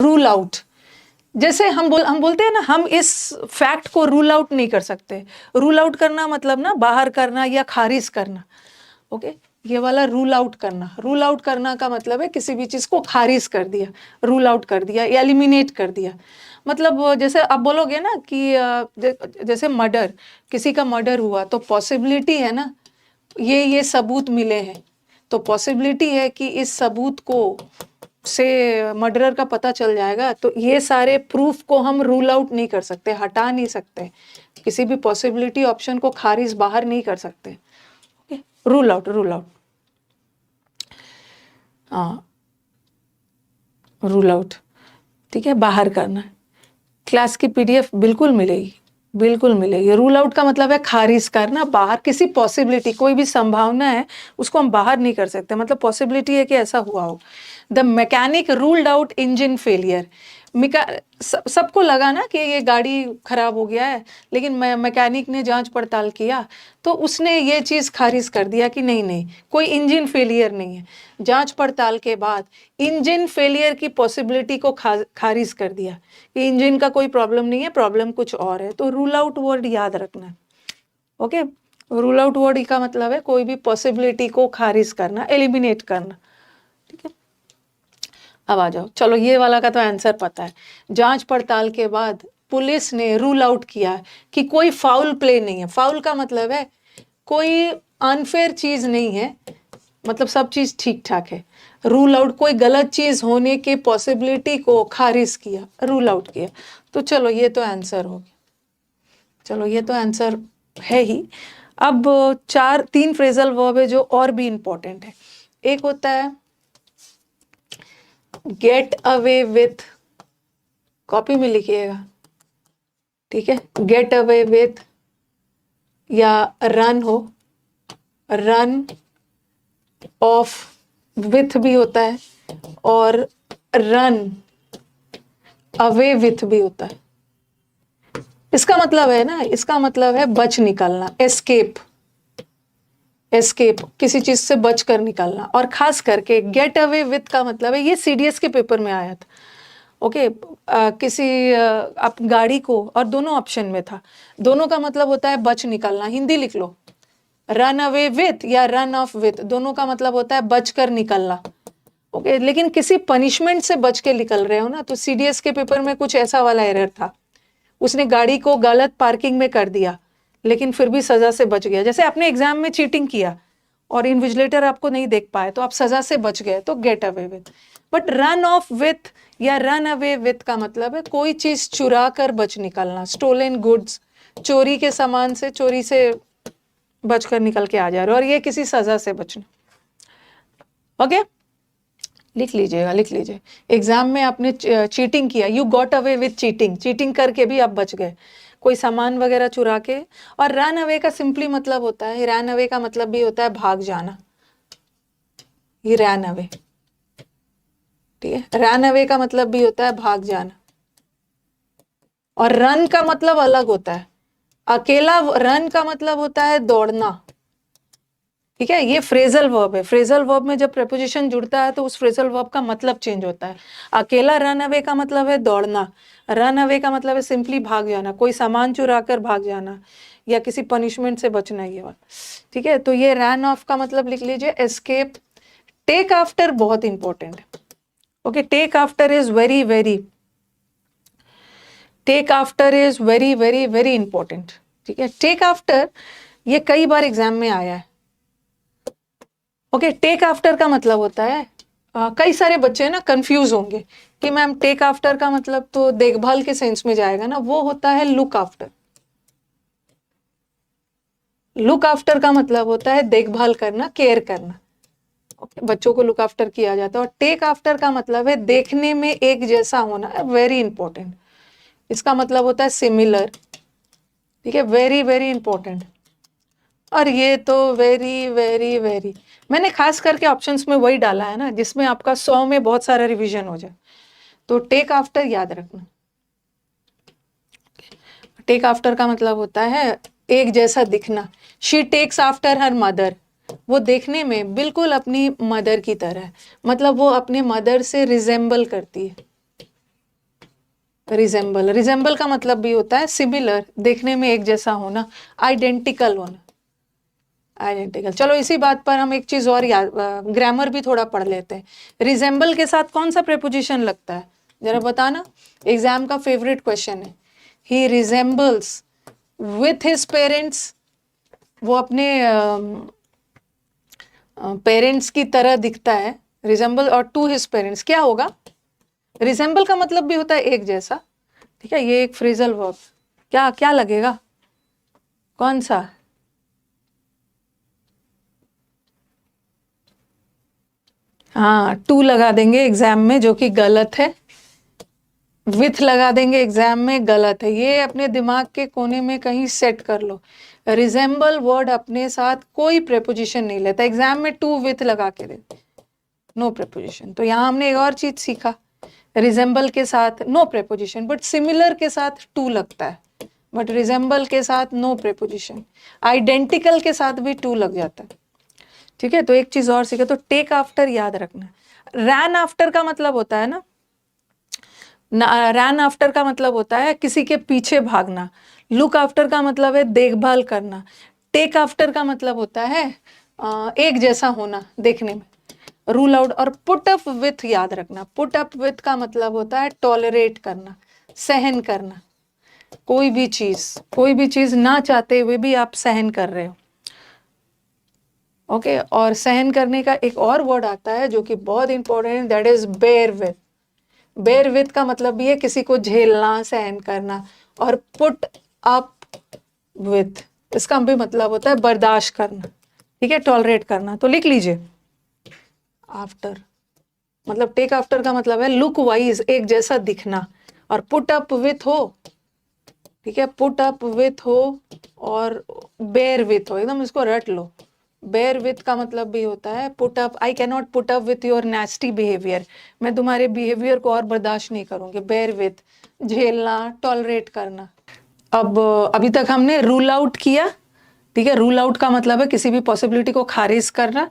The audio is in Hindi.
रूल आउट, जैसे हम बोलते हैं ना, हम इस फैक्ट को रूल आउट नहीं कर सकते। रूल आउट करना मतलब ना बाहर करना या खारिज करना। ओके, ये वाला रूल आउट करना, रूल आउट करना का मतलब है किसी भी चीज को खारिज कर दिया, रूल आउट कर दिया, एलिमिनेट कर दिया। मतलब जैसे आप बोलोगे ना कि जैसे मर्डर, किसी का मर्डर हुआ तो पॉसिबिलिटी है ना, ये सबूत मिले हैं, तो पॉसिबिलिटी है कि इस सबूत को से मर्डरर का पता चल जाएगा। तो ये सारे प्रूफ को हम रूल आउट नहीं कर सकते, हटा नहीं सकते, किसी भी पॉसिबिलिटी ऑप्शन को खारिज बाहर नहीं कर सकते। रूल आउट, रूल आउट, हाँ, रूल आउट, ठीक है, बाहर करना। क्लास की पीडीएफ बिल्कुल मिलेगी, बिल्कुल मिलेगी। रूल आउट का मतलब है खारिज करना, बाहर किसी पॉसिबिलिटी, कोई भी संभावना है उसको हम बाहर नहीं कर सकते। मतलब पॉसिबिलिटी है कि ऐसा हुआ हो। The mechanic ruled out engine failure. सबको लगा ना कि ये गाड़ी खराब हो गया है, लेकिन मैकेनिक ने जांच पड़ताल किया तो उसने ये चीज़ खारिज कर दिया कि नहीं नहीं, कोई इंजन फेलियर नहीं है। जांच पड़ताल के बाद इंजन फेलियर की पॉसिबिलिटी को खारिज कर दिया कि इंजन का कोई प्रॉब्लम नहीं है, प्रॉब्लम कुछ और है। तो रूल आउट वर्ड याद रखना। ओके, रूल आउट वर्ड का मतलब है कोई भी पॉसिबिलिटी को खारिज करना, एलिमिनेट करना। ठीक है, अब आ जाओ, चलो ये वाला का तो आंसर पता है। जांच पड़ताल के बाद पुलिस ने रूल आउट किया कि कोई फाउल प्ले नहीं है। फाउल का मतलब है कोई अनफेयर चीज नहीं है, मतलब सब चीज ठीक ठाक है। रूल आउट, कोई गलत चीज होने के पॉसिबिलिटी को खारिज किया, रूल आउट किया। तो चलो ये तो आंसर हो गया, चलो ये तो आंसर है ही। अब तीन फ्रेजल वर्ब है जो और भी इंपॉर्टेंट है। एक होता है गेट अवे विथ, कॉपी में लिखिएगा, ठीक है, गेट अवे विथ, या रन हो, रन ऑफ विथ भी होता है, और रन अवे विथ भी होता है। इसका मतलब है ना, इसका मतलब है बच निकलना, एस्केप, एस्केप, किसी चीज से बच कर निकलना। और खास करके गेट अवे विथ का मतलब है, ये सीडीएस के पेपर में आया था। ओके, आप गाड़ी को, और दोनों ऑप्शन में था, दोनों का मतलब होता है बच निकलना। हिंदी लिख लो, रन अवे विथ या रन ऑफ विथ, दोनों का मतलब होता है बच कर निकलना। ओके, लेकिन किसी पनिशमेंट से बच के निकल रहे हो ना, तो सीडीएस के पेपर में कुछ ऐसा वाला एरर था। उसने गाड़ी को गलत पार्किंग में कर दिया लेकिन फिर भी सजा से बच गया। जैसे आपने एग्जाम में चीटिंग किया और इन्विजिलेटर आपको नहीं देख पाए तो आप सजा से बच गए, तो get away with. But run of with या रन अवे विथ का मतलब है कोई चीज चुरा कर बच निकलना, स्टोलन गुड्स, चोरी के सामान से, चोरी से बचकर निकल के आ जा रहे हो, और ये किसी सजा से बचना। ओके, लिख लीजिएगा, लिख लीजिए। एग्जाम में आपने चीटिंग किया, you got away with cheating, cheating करके भी आप बच गए, कोई सामान वगैरह चुरा के। और रन अवे का सिंपली मतलब होता है, रन अवे का मतलब भी होता है भाग जाना, ये रन अवे, ठीक है, रन अवे का मतलब भी होता है भाग जाना। और रन का मतलब अलग होता है, अकेला रन का मतलब होता है दौड़ना, ठीक है। ये फ्रेजल वर्ब है, फ्रेजल वर्ब में जब प्रेपोजिशन जुड़ता है तो उस फ्रेजल वर्ब का मतलब चेंज होता है। अकेला रन अवे का मतलब है दौड़ना, रन अवे का मतलब है सिंपली भाग जाना, कोई सामान चुरा कर भाग जाना या किसी पनिशमेंट से बचना, ये वाला, ठीक है। तो ये रन ऑफ का मतलब लिख लीजिए एस्केप। टेक आफ्टर बहुत इंपॉर्टेंट है। Okay, take after is very very, take after is very very very important, ठीक है। टेक आफ्टर ये कई बार एग्जाम में आया है। ओके, टेक आफ्टर का मतलब होता है, कई सारे बच्चे ना कंफ्यूज होंगे कि मैम टेक आफ्टर का मतलब तो देखभाल के सेंस में जाएगा ना, वो होता है लुक आफ्टर। लुक आफ्टर का मतलब होता है देखभाल करना, केयर करना। ओके, बच्चों को लुक आफ्टर किया जाता है। और टेक आफ्टर का मतलब है देखने में एक जैसा होना, वेरी इंपॉर्टेंट। इसका मतलब होता है सिमिलर, ठीक है, वेरी वेरी इंपॉर्टेंट। और ये तो वेरी वेरी वेरी, मैंने खास करके ऑप्शंस में वही डाला है ना जिसमें आपका 100 में बहुत सारा रिवीजन हो जाए। तो टेक आफ्टर याद रखना। टेक आफ्टर का मतलब होता है एक जैसा दिखना। She takes after her mother, वो देखने में बिल्कुल अपनी मदर की तरह है, मतलब वो अपने मदर से रिजेंबल करती है, रिजेंबल, रिजेंबल का मतलब भी होता है सिमिलर, देखने में एक जैसा होना, आइडेंटिकल होना, आइडेंटिकल। चलो इसी बात पर हम एक चीज और याद, ग्रामर भी थोड़ा पढ़ लेते हैं। रिजेंबल के साथ कौन सा प्रेपोजिशन लगता है, जरा बताना, एग्जाम का फेवरेट क्वेश्चन है। ही रिजेंबल्स विथ हिज पेरेंट्स, वो अपने पेरेंट्स की तरह दिखता है, रिजेंबल, और टू हिज पेरेंट्स क्या होगा, रिजेंबल का मतलब भी होता है एक जैसा, ठीक है, ये एक फ्रेजल वर्ब, क्या क्या लगेगा, कौन सा, हाँ टू लगा देंगे एग्जाम में, जो कि गलत है, विथ लगा देंगे एग्जाम में, गलत है, ये अपने दिमाग के कोने में कहीं सेट कर लो। रिजेंबल वर्ड अपने साथ कोई प्रेपोजिशन नहीं लेता, एग्जाम में टू विथ लगा के देते, नो प्रेपोजिशन। तो यहाँ हमने एक और चीज सीखा, रिजेंबल के साथ नो प्रेपोजिशन, बट सिमिलर के साथ टू लगता है, बट रिजेंबल के साथ नो प्रेपोजिशन, आइडेंटिकल के साथ भी टू लग जाता है, ठीक है। तो एक चीज और सीखा, तो टेक आफ्टर याद रखना। रैन आफ्टर का मतलब होता है ना, रैन आफ्टर का मतलब होता है किसी के पीछे भागना, लुक आफ्टर का मतलब है देखभाल करना, टेक आफ्टर का मतलब होता है एक जैसा होना देखने में, रूल आउट। और पुट अप विथ याद रखना, पुट अप विथ का मतलब होता है टॉलरेट करना, सहन करना, कोई भी चीज ना चाहते हुए भी आप सहन कर रहे हो, ओके। और सहन करने का एक और वर्ड आता है जो कि बहुत इंपॉर्टेंट है, that is bear with. Bear with का मतलब भी है किसी को झेलना, सहन करना, और पुट अप विथ, इसका भी मतलब होता है बर्दाश्त करना, ठीक है, टॉलरेट करना। तो लिख लीजिए, आफ्टर मतलब टेक आफ्टर का मतलब है लुक वाइज एक जैसा दिखना, और पुट अप विथ हो, ठीक है, पुट अप विथ हो और बेयर विथ हो, एकदम इसको रट लो। बेयर विथ का मतलब भी होता है put up, I can not put up with your नेस्टी behaviour, मैं तुम्हारे बिहेवियर को और बर्दाश्त नहीं करूंगी, बेयर विथ, झेलना, टॉलरेट करना। अब अभी तक हमने रूल आउट किया, ठीक है, रूल आउट का मतलब है किसी भी पॉसिबिलिटी को खारिज करना,